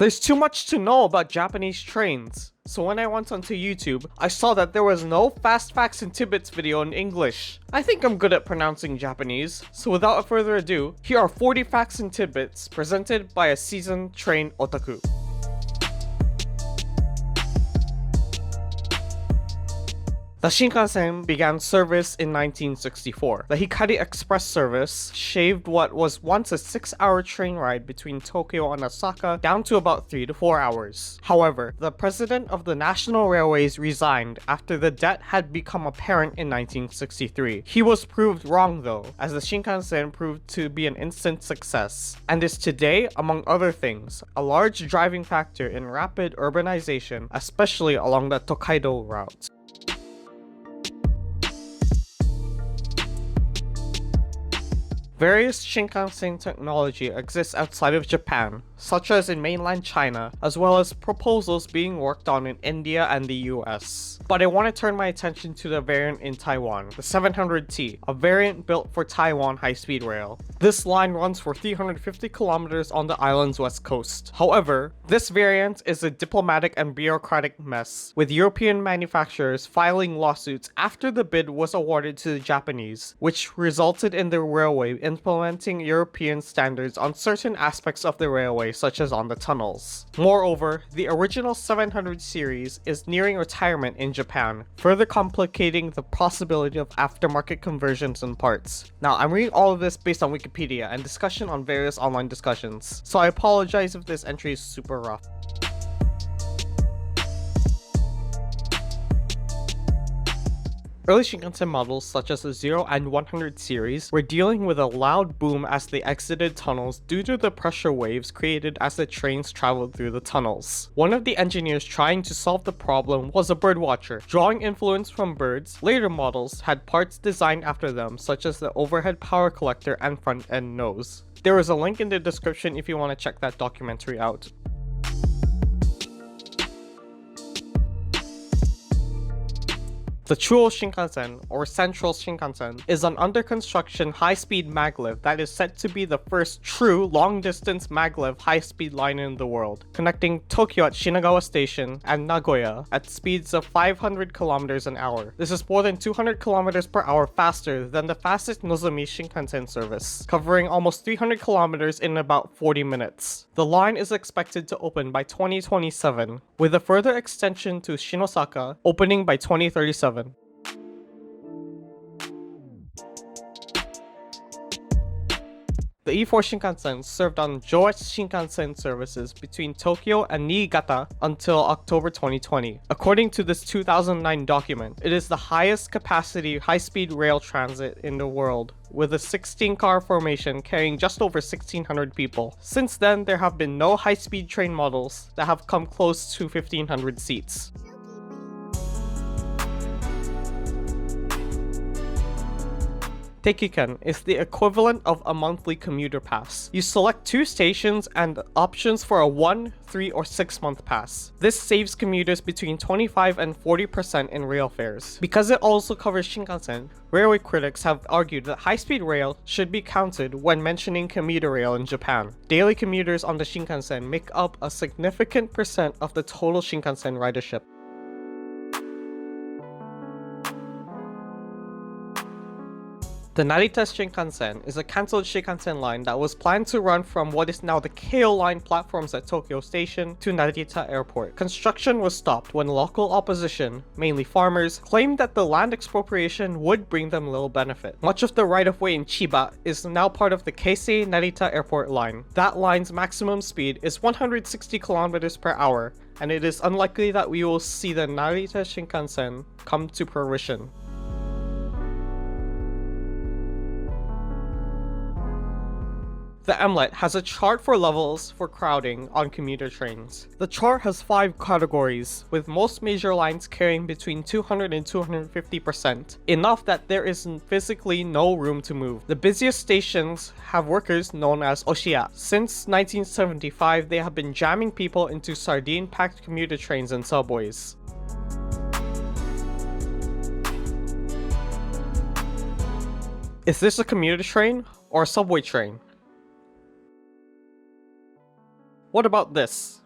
There's too much to know about Japanese trains. So when I went onto YouTube, I saw that there was no fast facts and tidbits video in English. I think I'm good at pronouncing Japanese, so without further ado, here are 40 facts and tidbits presented by a seasoned train otaku. The Shinkansen began service in 1964. The Hikari Express service shaved what was once a 6-hour train ride between Tokyo and Osaka down to about 3 to 4 hours. However, the president of the National Railways resigned after the debt had become apparent in 1963. He was proved wrong though, as the Shinkansen proved to be an instant success, and is today, among other things, a large driving factor in rapid urbanization, especially along the Tokaido route. Various Shinkansen technology exists outside of Japan, such as in mainland China, as well as proposals being worked on in India and the US. But I want to turn my attention to the variant in Taiwan, the 700T, a variant built for Taiwan high-speed rail. This line runs for 350 kilometers on the island's west coast. However, this variant is a diplomatic and bureaucratic mess, with European manufacturers filing lawsuits after the bid was awarded to the Japanese, which resulted in the railway implementing European standards on certain aspects of the railway, such as on the tunnels. Moreover, the original 700 series is nearing retirement in Japan, further complicating the possibility of aftermarket conversions and parts. Now, I'm reading all of this based on Wikipedia and discussion on various online discussions, so I apologize if this entry is super rough. Early Shinkansen models such as the 0 and 100 series were dealing with a loud boom as they exited tunnels due to the pressure waves created as the trains traveled through the tunnels. One of the engineers trying to solve the problem was a birdwatcher. Drawing influence from birds, later models had parts designed after them, such as the overhead power collector and front end nose. There is a link in the description if you want to check that documentary out. The Chuo Shinkansen, or Central Shinkansen, is an under-construction high-speed maglev that is said to be the first true long-distance maglev high-speed line in the world, connecting Tokyo at Shinagawa Station and Nagoya at speeds of 500 kilometers an hour. This is more than 200 kilometers per hour faster than the fastest Nozomi Shinkansen service, covering almost 300 kilometers in about 40 minutes. The line is expected to open by 2027, with a further extension to Shinosaka opening by 2037. The E4 Shinkansen served on Joetsu Shinkansen services between Tokyo and Niigata until October 2020. According to this 2009 document, it is the highest capacity high-speed rail transit in the world, with a 16-car formation carrying just over 1,600 people. Since then, there have been no high-speed train models that have come close to 1,500 seats. Teikiken is the equivalent of a monthly commuter pass. You select 2 stations and options for a 1, 3, or 6-month pass. This saves commuters between 25 and 40% in rail fares. Because it also covers Shinkansen, railway critics have argued that high-speed rail should be counted when mentioning commuter rail in Japan. Daily commuters on the Shinkansen make up a significant percent of the total Shinkansen ridership. The Narita Shinkansen is a cancelled Shinkansen line that was planned to run from what is now the Keio Line platforms at Tokyo Station to Narita Airport. Construction was stopped when local opposition, mainly farmers, claimed that the land expropriation would bring them little benefit. Much of the right-of-way in Chiba is now part of the Keisei Narita Airport line. That line's maximum speed is 160 kilometers per hour, and it is unlikely that we will see the Narita Shinkansen come to fruition. The Mlet has a chart for levels for crowding on commuter trains. The chart has 5 categories, with most major lines carrying between 200 and 250%, enough that there is physically no room to move. The busiest stations have workers known as Oshiya. Since 1975, they have been jamming people into sardine-packed commuter trains and subways. Is this a commuter train or a subway train? What about this?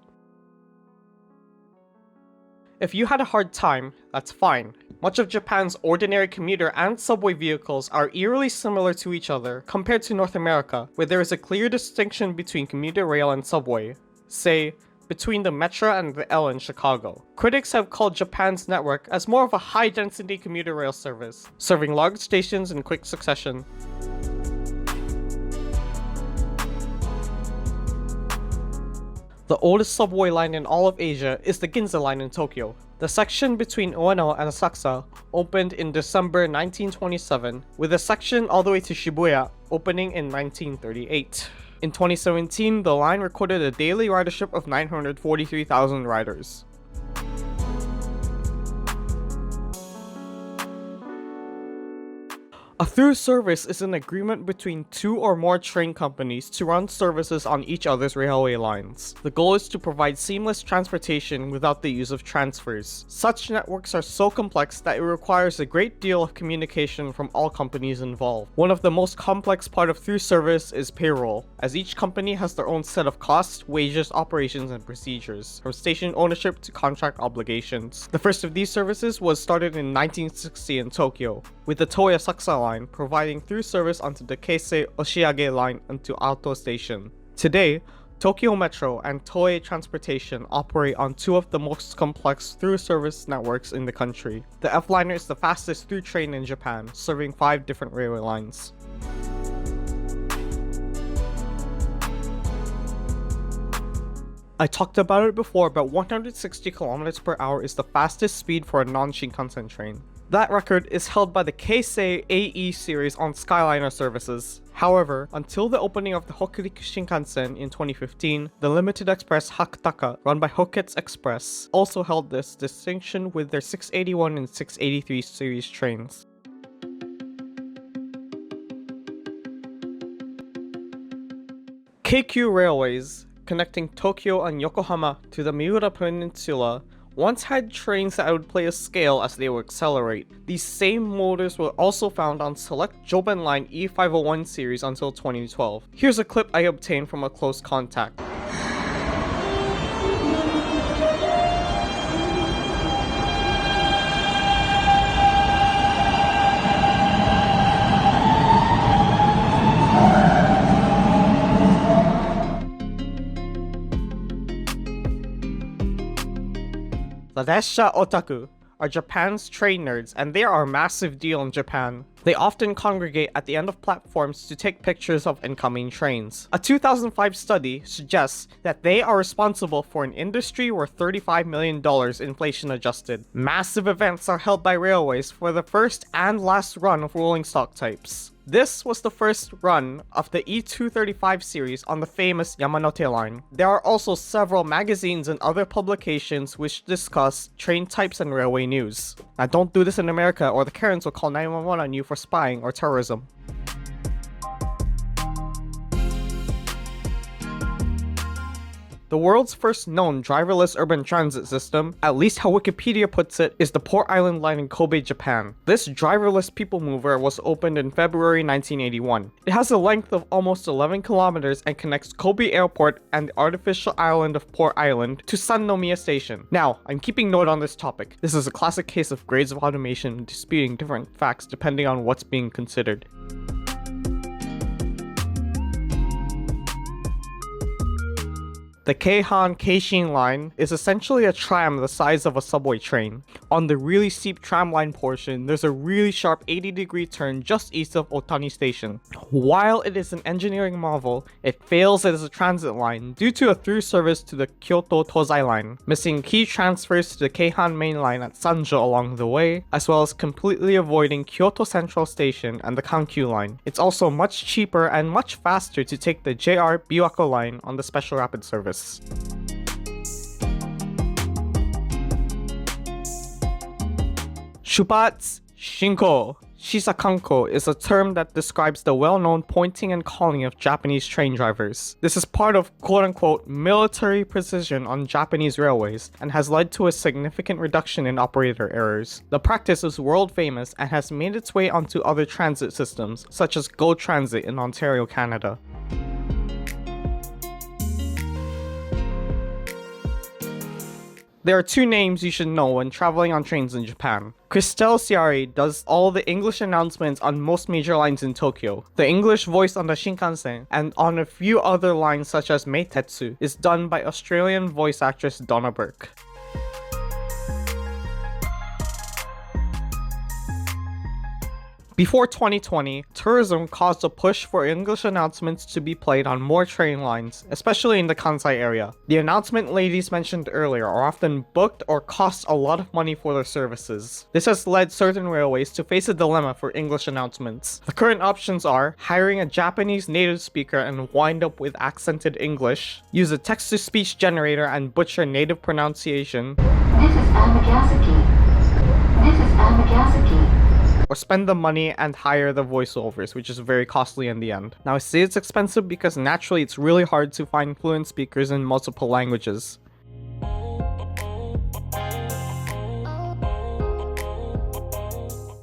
If you had a hard time, that's fine. Much of Japan's ordinary commuter and subway vehicles are eerily similar to each other compared to North America, where there is a clear distinction between commuter rail and subway. Say, between the Metro and the L in Chicago. Critics have called Japan's network as more of a high-density commuter rail service, serving large stations in quick succession. The oldest subway line in all of Asia is the Ginza line in Tokyo. The section between Ueno and Asakusa opened in December 1927, with a section all the way to Shibuya opening in 1938. In 2017, the line recorded a daily ridership of 943,000 riders. A through service is an agreement between two or more train companies to run services on each other's railway lines. The goal is to provide seamless transportation without the use of transfers. Such networks are so complex that it requires a great deal of communication from all companies involved. One of the most complex part of through service is payroll, as each company has their own set of costs, wages, operations, and procedures, from station ownership to contract obligations. The first of these services was started in 1960 in Tokyo, with the Toei Asakusa line providing through service onto the Keisei Oshiage line onto Alto Station. Today, Tokyo Metro and Toei Transportation operate on two of the most complex through service networks in the country. The F-liner is the fastest through train in Japan, serving 5 different railway lines. I talked about it before, but 160 km per hour is the fastest speed for a non-Shinkansen train. That record is held by the Keisei AE series on Skyliner services. However, until the opening of the Hokuriku Shinkansen in 2015, the limited express Hakutaka, run by Hoketsu Express, also held this distinction with their 681 and 683 series trains. Keikyu Railways, connecting Tokyo and Yokohama to the Miura Peninsula, once had trains that would play a scale as they would accelerate. These same motors were also found on select Joben Line E501 series until 2012. Here's a clip I obtained from a close contact. The Desha Otaku are Japan's train nerds, and they are a massive deal in Japan. They often congregate at the end of platforms to take pictures of incoming trains. A 2005 study suggests that they are responsible for an industry worth $35 million inflation adjusted. Massive events are held by railways for the first and last run of rolling stock types. This was the first run of the E235 series on the famous Yamanote line. There are also several magazines and other publications which discuss train types and railway news. Now don't do this in America or the Karens will call 911 on you for spying or terrorism. The world's first known driverless urban transit system, at least how Wikipedia puts it, is the Port Island Line in Kobe, Japan. This driverless people mover was opened in February 1981. It has a length of almost 11 kilometers and connects Kobe Airport and the artificial island of Port Island to Sannomiya Station. Now, I'm keeping note on this topic. This is a classic case of grades of automation disputing different facts depending on what's being considered. The Keihan Keishin line is essentially a tram the size of a subway train. On the really steep tramline portion, there's a really sharp 80-degree turn just east of Otani Station. While it is an engineering marvel, it fails as a transit line due to a through service to the Kyoto Tozai line, missing key transfers to the Keihan main line at Sanjo along the way, as well as completely avoiding Kyoto Central Station and the Kanko line. It's also much cheaper and much faster to take the JR Biwako line on the special rapid service. Shupatsu Shinko Shisa Kanko is a term that describes the well-known pointing and calling of Japanese train drivers. This is part of quote-unquote military precision on Japanese railways and has led to a significant reduction in operator errors. The practice is world famous and has made its way onto other transit systems, such as GO Transit in Ontario, Canada. There are two names you should know when traveling on trains in Japan. Christelle Ciari does all the English announcements on most major lines in Tokyo. The English voice on the Shinkansen and on a few other lines such as Meitetsu is done by Australian voice actress Donna Burke. Before 2020, tourism caused a push for English announcements to be played on more train lines, especially in the Kansai area. The announcement ladies mentioned earlier are often booked or cost a lot of money for their services. This has led certain railways to face a dilemma for English announcements. The current options are hiring a Japanese native speaker and wind up with accented English, use a text-to-speech generator and butcher native pronunciation, or spend the money and hire the voiceovers, which is very costly in the end. Now I say it's expensive because naturally it's really hard to find fluent speakers in multiple languages.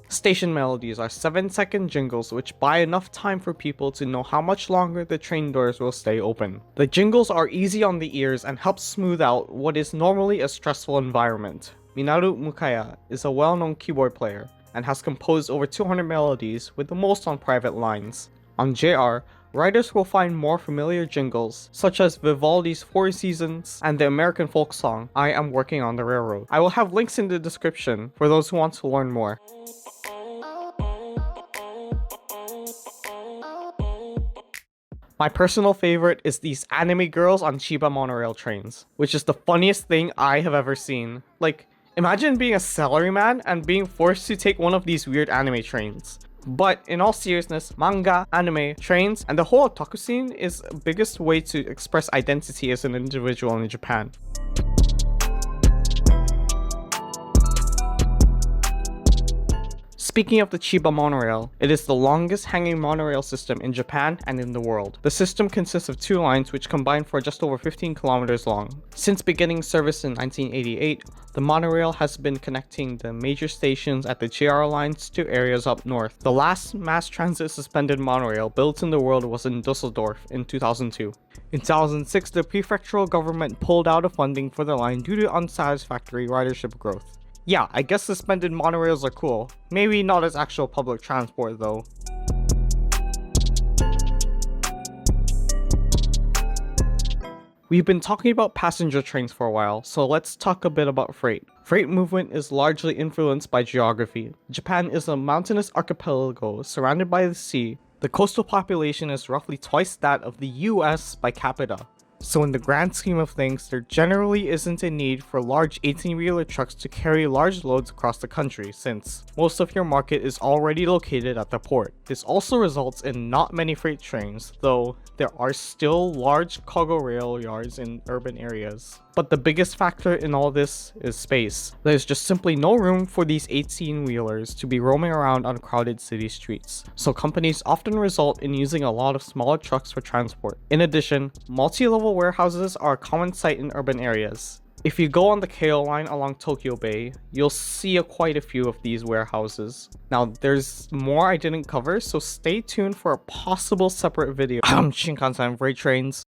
Station melodies are 7-second jingles which buy enough time for people to know how much longer the train doors will stay open. The jingles are easy on the ears and help smooth out what is normally a stressful environment. Minaru Mukaya is a well-known keyboard player and has composed over 200 melodies, with the most on private lines. On JR, riders will find more familiar jingles, such as Vivaldi's Four Seasons and the American folk song, I Am Working on the Railroad. I will have links in the description for those who want to learn more. My personal favorite is these anime girls on Chiba monorail trains, which is the funniest thing I have ever seen. Like, imagine being a salaryman and being forced to take one of these weird anime trains. But in all seriousness, manga, anime, trains, and the whole otaku scene is the biggest way to express identity as an individual in Japan. Speaking of the Chiba monorail, it is the longest hanging monorail system in Japan and in the world. The system consists of two lines which combine for just over 15 kilometers long. Since beginning service in 1988, the monorail has been connecting the major stations at the JR lines to areas up north. The last mass transit suspended monorail built in the world was in Dusseldorf in 2002. In 2006, the prefectural government pulled out of funding for the line due to unsatisfactory ridership growth. Yeah, I guess suspended monorails are cool. Maybe not as actual public transport though. We've been talking about passenger trains for a while, so let's talk a bit about freight. Freight movement is largely influenced by geography. Japan is a mountainous archipelago surrounded by the sea. The coastal population is roughly twice that of the US by capita. So in the grand scheme of things, there generally isn't a need for large 18-wheeler trucks to carry large loads across the country, since most of your market is already located at the port. This also results in not many freight trains, though there are still large cargo rail yards in urban areas. But the biggest factor in all this is space. There's just simply no room for these 18-wheelers to be roaming around on crowded city streets, so companies often result in using a lot of smaller trucks for transport. In addition, multi-level warehouses are a common sight in urban areas. If you go on the Keio line along Tokyo Bay, you'll see quite a few of these warehouses. Now, there's more I didn't cover, so stay tuned for a possible separate video on Shinkansen freight trains.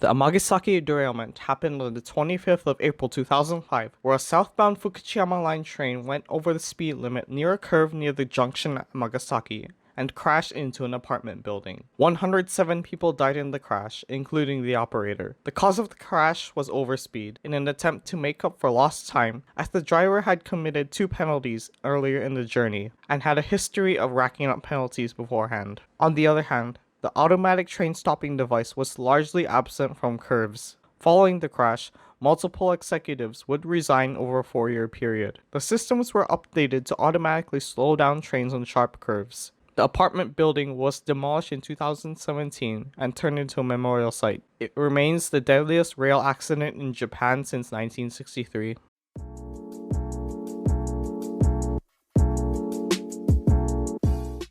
The Amagisaki derailment happened on the 25th of April 2005, where a southbound Fukuchiyama line train went over the speed limit near a curve near the junction at Amagasaki and crashed into an apartment building. 107 people died in the crash, including the operator. The cause of the crash was overspeed, in an attempt to make up for lost time, as the driver had committed 2 penalties earlier in the journey and had a history of racking up penalties beforehand. On the other hand, the automatic train stopping device was largely absent from curves. Following the crash, multiple executives would resign over a 4-year period. The systems were updated to automatically slow down trains on sharp curves. The apartment building was demolished in 2017 and turned into a memorial site. It remains the deadliest rail accident in Japan since 1963.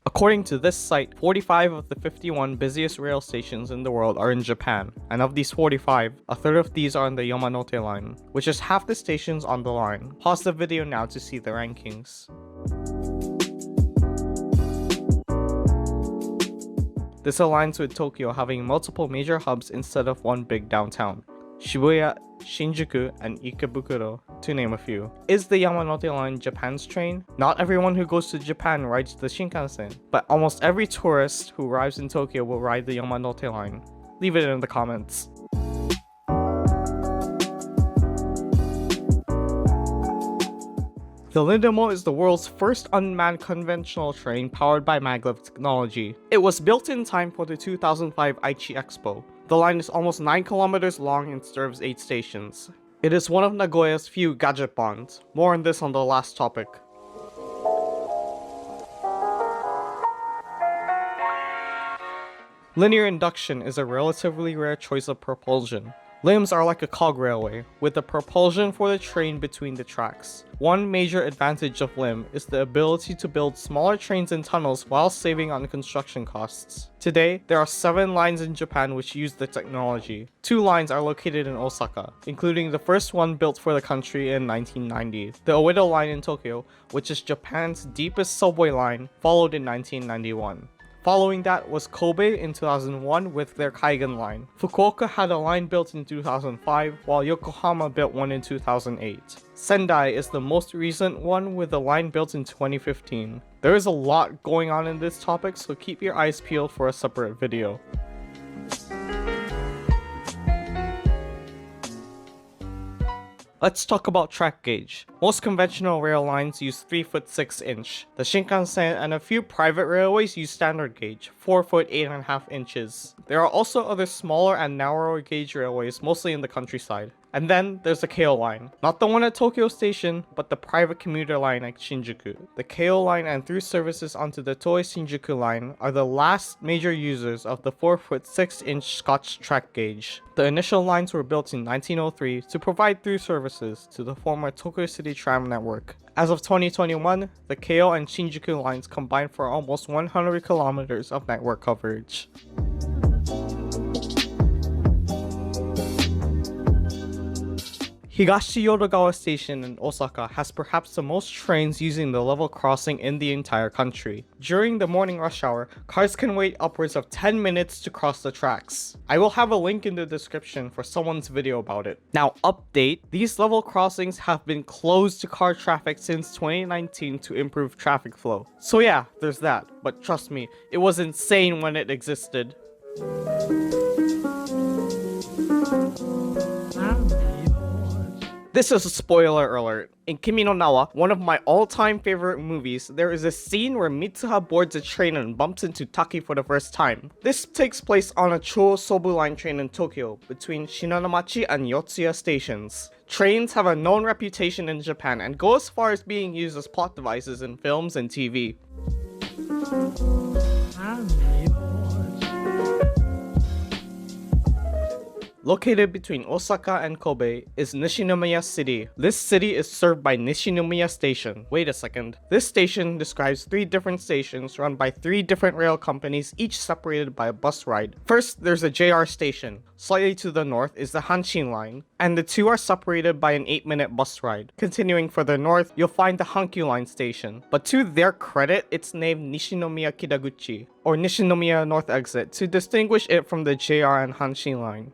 According to this site, 45 of the 51 busiest rail stations in the world are in Japan, and of these 45, a third of these are on the Yamanote line, which is half the stations on the line. Pause the video now to see the rankings. This aligns with Tokyo having multiple major hubs instead of one big downtown. Shibuya, Shinjuku, and Ikebukuro, to name a few. Is the Yamanote line Japan's train? Not everyone who goes to Japan rides the Shinkansen, but almost every tourist who arrives in Tokyo will ride the Yamanote line. Leave it in the comments. The Lindenmo is the world's first unmanned conventional train powered by maglev technology. It was built in time for the 2005 Aichi Expo. The line is almost 9 kilometers long and serves 8 stations. It is one of Nagoya's few gadget bonds. More on this on the last topic. Linear induction is a relatively rare choice of propulsion. Limbs are like a cog railway, with the propulsion for the train between the tracks. One major advantage of limb is the ability to build smaller trains in tunnels while saving on construction costs. Today, there are 7 lines in Japan which use the technology. 2 lines are located in Osaka, including the first one built for the country in 1990, the Oedo line in Tokyo, which is Japan's deepest subway line, followed in 1991. Following that was Kobe in 2001 with their Kaigan line. Fukuoka had a line built in 2005, while Yokohama built one in 2008. Sendai is the most recent one with a line built in 2015. There is a lot going on in this topic, so keep your eyes peeled for a separate video. Let's talk about track gauge. Most conventional rail lines use 3 foot 6 inch. The Shinkansen and a few private railways use standard gauge, 4 foot 8.5 inches. There are also other smaller and narrower gauge railways, mostly in the countryside. And then there's the Keio line. Not the one at Tokyo Station, but the private commuter line at Shinjuku. The Keio line and through services onto the Toei Shinjuku line are the last major users of the 4 foot 6 inch Scotch track gauge. The initial lines were built in 1903 to provide through services to the former Tokyo City Tram network. As of 2021, the Keio and Shinjuku lines combine for almost 100 kilometers of network coverage. Higashi Yodogawa Station in Osaka has perhaps the most trains using the level crossing in the entire country. During the morning rush hour, cars can wait upwards of 10 minutes to cross the tracks. I will have a link in the description for someone's video about it. Now, update, these level crossings have been closed to car traffic since 2019 to improve traffic flow. So yeah, there's that, but trust me, it was insane when it existed. This is a spoiler alert. In Kimi no Nawa, one of my all-time favorite movies, there is a scene where Mitsuha boards a train and bumps into Taki for the first time. This takes place on a Chuo Sobu line train in Tokyo, between Shinonamachi and Yotsuya stations. Trains have a known reputation in Japan and go as far as being used as plot devices in films and TV. Located between Osaka and Kobe is Nishinomiya City. This city is served by Nishinomiya Station. Wait a second. This station describes 3 different stations run by 3 different rail companies, each separated by a bus ride. First, there's a JR station. Slightly to the north is the Hanshin line, and the 2 are separated by an 8-minute bus ride. Continuing further north, you'll find the Hankyu line station. But to their credit, it's named Nishinomiya Kidaguchi, or Nishinomiya North Exit, to distinguish it from the JR and Hanshin line.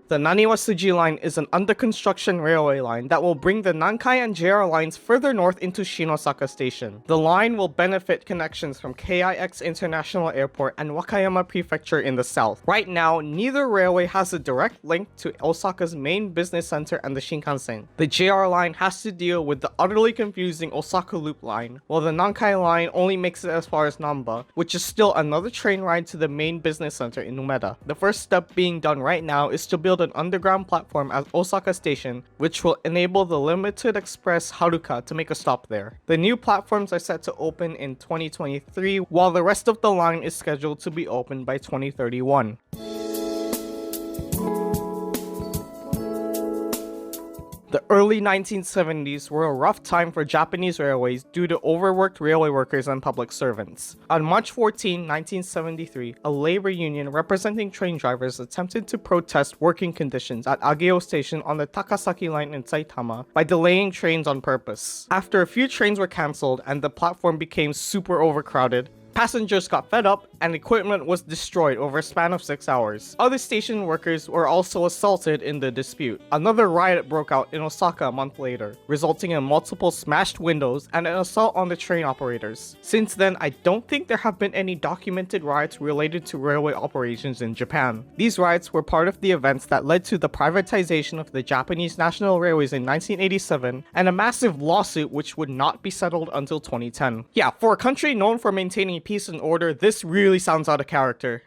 The Naniwasuji line is an under-construction railway line that will bring the Nankai and JR lines further north into Shinosaka Station. The line will benefit connections from KIX International Airport and Wakayama Prefecture in the south. Right now, neither railway has a direct link to Osaka's main business center and the Shinkansen. The JR line has to deal with the utterly confusing Osaka Loop line, while the Nankai line only makes it as far as Namba, which is still another train ride to the main business center in Umeda. The first step being done right now is to build an underground platform at Osaka Station, which will enable the limited express Haruka to make a stop there. The new platforms are set to open in 2023, while the rest of the line is scheduled to be opened by 2031. The early 1970s were a rough time for Japanese railways due to overworked railway workers and public servants. On March 14, 1973, a labor union representing train drivers attempted to protest working conditions at Ageo Station on the Takasaki line in Saitama by delaying trains on purpose. After a few trains were cancelled and the platform became super overcrowded, passengers got fed up and equipment was destroyed over a span of 6 hours. Other station workers were also assaulted in the dispute. Another riot broke out in Osaka a month later, resulting in multiple smashed windows and an assault on the train operators. Since then, I don't think there have been any documented riots related to railway operations in Japan. These riots were part of the events that led to the privatization of the Japanese National Railways in 1987 and a massive lawsuit which would not be settled until 2010. Yeah, for a country known for maintaining peace and order, this really sounds out of character.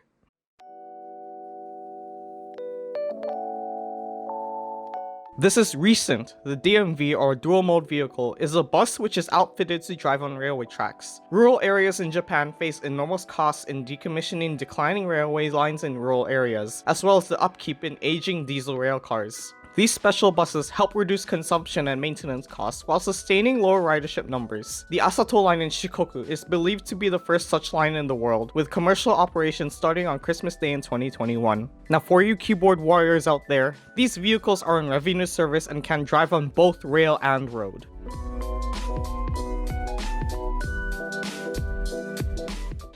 This is recent. The DMV, or dual mode vehicle, is a bus which is outfitted to drive on railway tracks. Rural areas in Japan face enormous costs in decommissioning declining railway lines in rural areas, as well as the upkeep in aging diesel rail cars. These special buses help reduce consumption and maintenance costs while sustaining lower ridership numbers. The Asato line in Shikoku is believed to be the first such line in the world, with commercial operations starting on Christmas Day in 2021. Now for you keyboard warriors out there, these vehicles are in revenue service and can drive on both rail and road.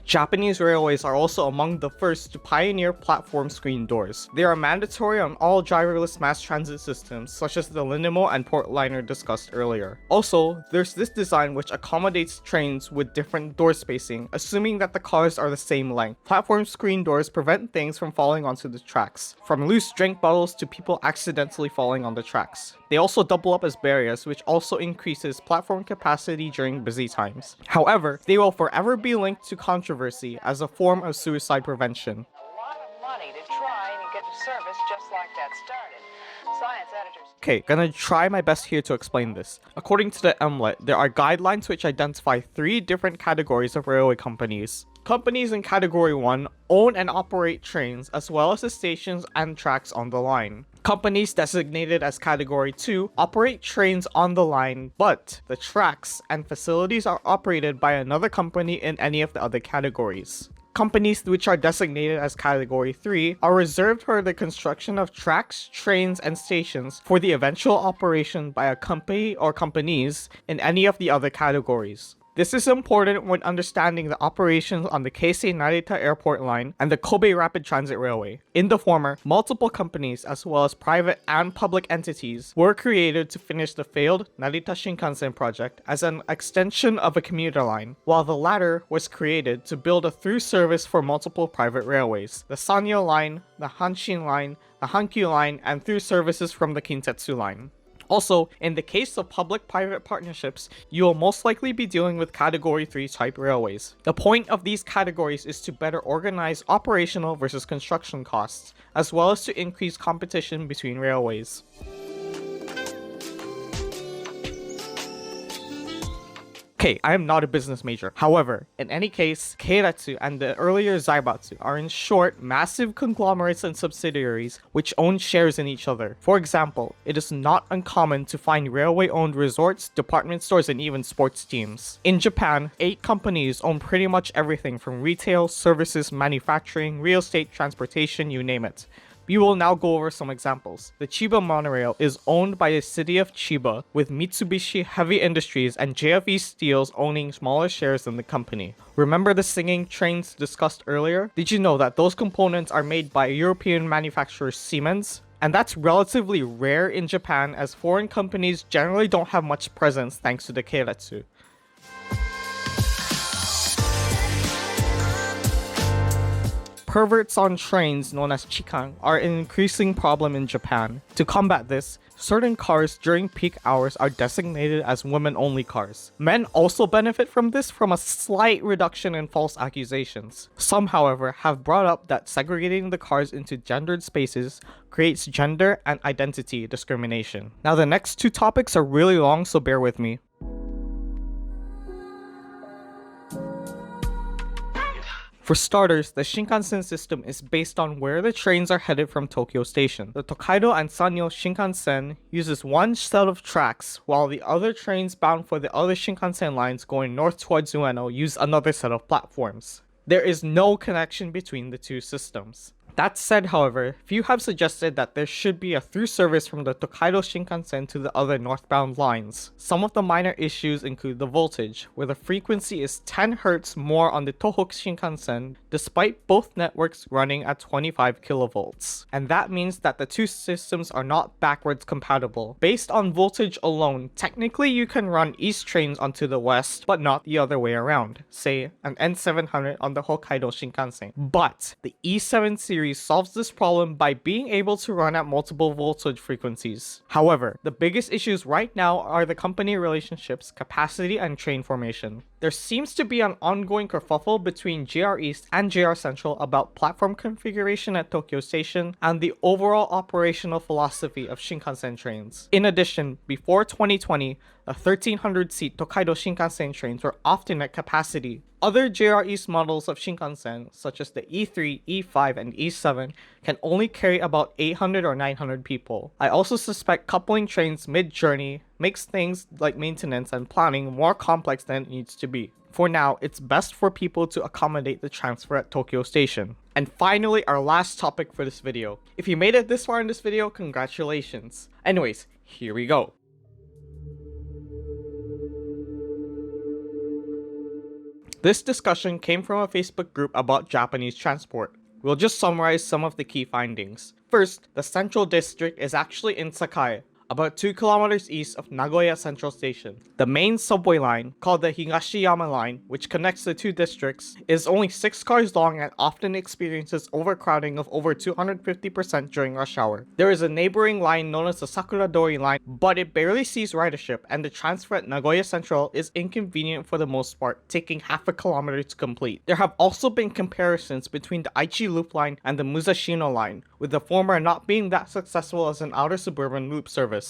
Japanese railways are also among the first to pioneer platform screen doors. They are mandatory on all driverless mass transit systems, such as the Linamo and Portliner discussed earlier. Also, there's this design which accommodates trains with different door spacing, assuming that the cars are the same length. Platform screen doors prevent things from falling onto the tracks, from loose drink bottles to people accidentally falling on the tracks. They also double up as barriers, which also increases platform capacity during busy times. However, they will forever be linked to controversy as a form of suicide prevention. A lot of money to try and get a service just like that started. Science editors... Okay, gonna try my best here to explain this. According to the MLET, there are guidelines which identify 3 different categories of railway companies. Companies in Category 1 own and operate trains as well as the stations and tracks on the line. Companies designated as Category 2 operate trains on the line, but the tracks and facilities are operated by another company in any of the other categories. Companies which are designated as Category 3 are reserved for the construction of tracks, trains, and stations for the eventual operation by a company or companies in any of the other categories. This is important when understanding the operations on the Keisei Narita Airport Line and the Kobe Rapid Transit Railway. In the former, multiple companies as well as private and public entities were created to finish the failed Narita Shinkansen project as an extension of a commuter line, while the latter was created to build a through service for multiple private railways, the Sanyo Line, the Hanshin Line, the Hankyu Line, and through services from the Kintetsu Line. Also, in the case of public-private partnerships, you will most likely be dealing with Category 3 type railways. The point of these categories is to better organize operational versus construction costs, as well as to increase competition between railways. Okay, I am not a business major. However, in any case, Keiretsu and the earlier Zaibatsu are in short massive conglomerates and subsidiaries which own shares in each other. For example, it is not uncommon to find railway-owned resorts, department stores, and even sports teams. In Japan, 8 companies own pretty much everything from retail, services, manufacturing, real estate, transportation, you name it. We will now go over some examples. The Chiba Monorail is owned by the city of Chiba, with Mitsubishi Heavy Industries and JFE Steels owning smaller shares in the company. Remember the singing trains discussed earlier? Did you know that those components are made by European manufacturer Siemens? And that's relatively rare in Japan, as foreign companies generally don't have much presence thanks to the Keiretsu. Perverts on trains, known as chikan, are an increasing problem in Japan. To combat this, certain cars during peak hours are designated as women-only cars. Men also benefit from this from a slight reduction in false accusations. Some, however, have brought up that segregating the cars into gendered spaces creates gender and identity discrimination. Now the next 2 topics are really long, so bear with me. For starters, the Shinkansen system is based on where the trains are headed from Tokyo Station. The Tokaido and Sanyo Shinkansen uses one set of tracks, while the other trains bound for the other Shinkansen lines going north towards Ueno use another set of platforms. There is no connection between the two systems. That said, however, few have suggested that there should be a through service from the Tokaido Shinkansen to the other northbound lines. Some of the minor issues include the voltage, where the frequency is 10 Hz more on the Tohoku Shinkansen, despite both networks running at 25 kV. And that means that the two systems are not backwards compatible. Based on voltage alone, technically you can run east trains onto the west, but not the other way around, say an N700 on the Hokkaido Shinkansen. But the E7 series solves this problem by being able to run at multiple voltage frequencies. However, the biggest issues right now are the company relationships, capacity, and train formation. There seems to be an ongoing kerfuffle between JR East and JR Central about platform configuration at Tokyo Station and the overall operational philosophy of Shinkansen trains. In addition, before 2020, the 1300-seat Tokaido Shinkansen trains were often at capacity. Other JR East models of Shinkansen, such as the E3, E5, and E7, can only carry about 800 or 900 people. I also suspect coupling trains mid-journey makes things like maintenance and planning more complex than it needs to be. For now, it's best for people to accommodate the transfer at Tokyo Station. And finally, our last topic for this video. If you made it this far in this video, congratulations. Anyways, here we go. This discussion came from a Facebook group about Japanese transport. We'll just summarize some of the key findings. First, the central district is actually in Sakai, about 2 kilometers east of Nagoya Central Station. The main subway line, called the Higashiyama line, which connects the two districts, is only 6 cars long and often experiences overcrowding of over 250% during rush hour. There is a neighboring line known as the Sakuradori line, but it barely sees ridership, and the transfer at Nagoya Central is inconvenient for the most part, taking half a kilometer to complete. There have also been comparisons between the Aichi Loop line and the Musashino line, with the former not being that successful as an outer suburban loop service.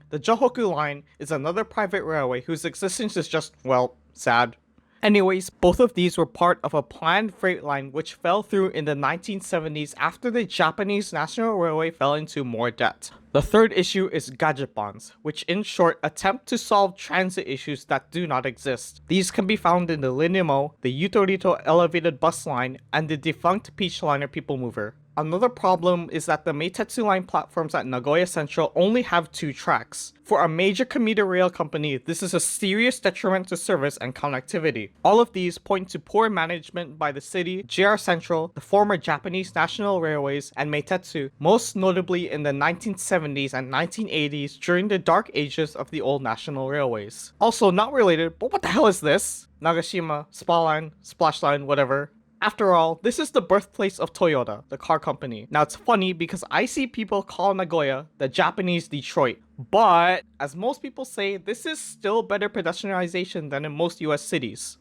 The Johoku line is another private railway whose existence is just, well, sad. Anyways, both of these were part of a planned freight line which fell through in the 1970s after the Japanese National Railway fell into more debt. The third issue is gajapons, which in short attempt to solve transit issues that do not exist. These can be found in the Linimo, the Yutorito elevated bus line, and the defunct Peach Liner people mover. Another problem is that the Meitetsu line platforms at Nagoya Central only have 2 tracks. For a major commuter rail company, this is a serious detriment to service and connectivity. All of these point to poor management by the city, JR Central, the former Japanese National Railways, and Meitetsu, most notably in the 1970s and 1980s during the dark ages of the old national railways. Also, not related, but what the hell is this? Nagashima, Spa Line, Splash Line, whatever. After all, this is the birthplace of Toyota, the car company. Now it's funny because I see people call Nagoya the Japanese Detroit, but as most people say, this is still better pedestrianization than in most US cities.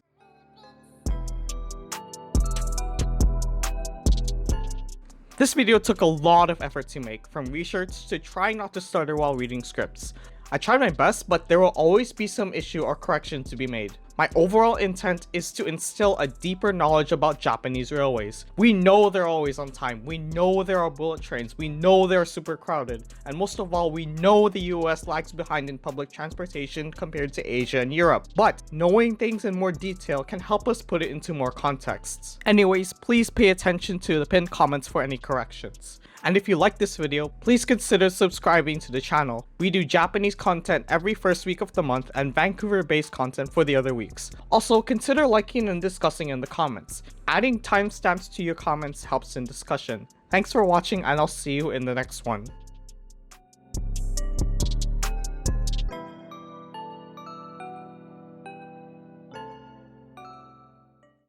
This video took a lot of effort to make, from research to trying not to stutter while reading scripts. I tried my best, but there will always be some issue or correction to be made. My overall intent is to instill a deeper knowledge about Japanese railways. We know they're always on time, we know there are bullet trains, we know they're super crowded, and most of all, we know the US lags behind in public transportation compared to Asia and Europe. But knowing things in more detail can help us put it into more contexts. Anyways, please pay attention to the pinned comments for any corrections. And if you like this video, please consider subscribing to the channel. We do Japanese content every first week of the month and Vancouver-based content for the other weeks. Also, consider liking and discussing in the comments. Adding timestamps to your comments helps in discussion. Thanks for watching, and I'll see you in the next one.